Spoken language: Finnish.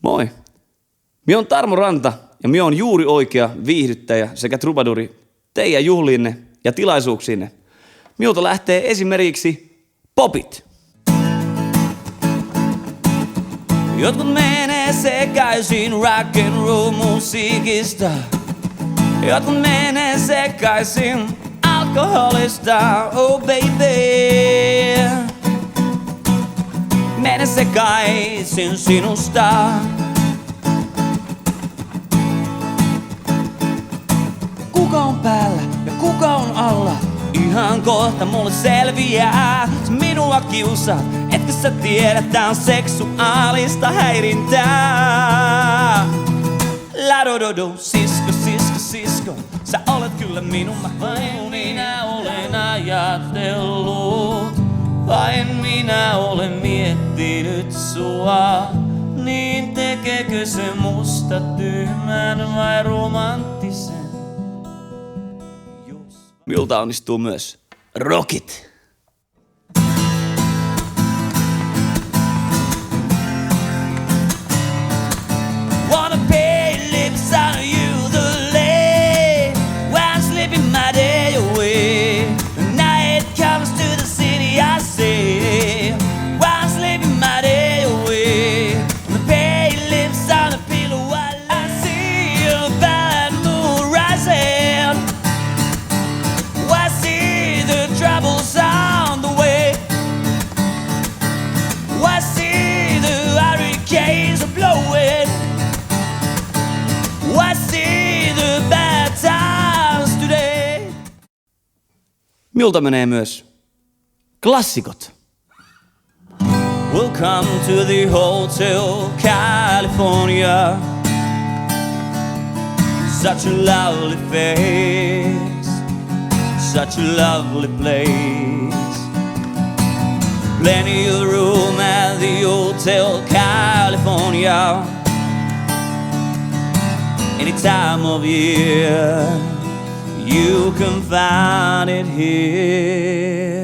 Moi. Mie on Tarmo Ranta ja mie on juuri oikea viihdyttäjä sekä trubaduri teidän juhliinne ja tilaisuuksiinne. Miulta lähtee esimerkiksi popit. Jotkut menee sekaisin rock and roll musiikista. Jotkut menee sekaisin alkoholista, oh baby. Mene sekaisin sinusta. Kuka on päällä ja kuka on alla? Ihan kohta mulle selviää. Sä minua kiusaat, etkö sä tiedä, tää on seksuaalista häirintää. La-do-do-do, sisko, sisko, sisko. Sä olet kyllä minun, vain minä olen ajatellut. Vain minä olen miettinyt sua. Niin tekeekö se musta tyhmän vai romanttisen? Miltä onnistuu myös rockit. Wanna pay lips on you the late while sleeping my day away. Night comes to the city, I say, while sleeping my day away. Wanna pay lips on the pillow while I see a bad moon rising. I see the troubles on the way. I see the hurricanes are blowing. I see the bad times today. Miltä menee myös klassikot. Welcome to the Hotel California. Such a lovely face, such a lovely place. Plenty of room at the Hotel California. Any time of year, you can find it here.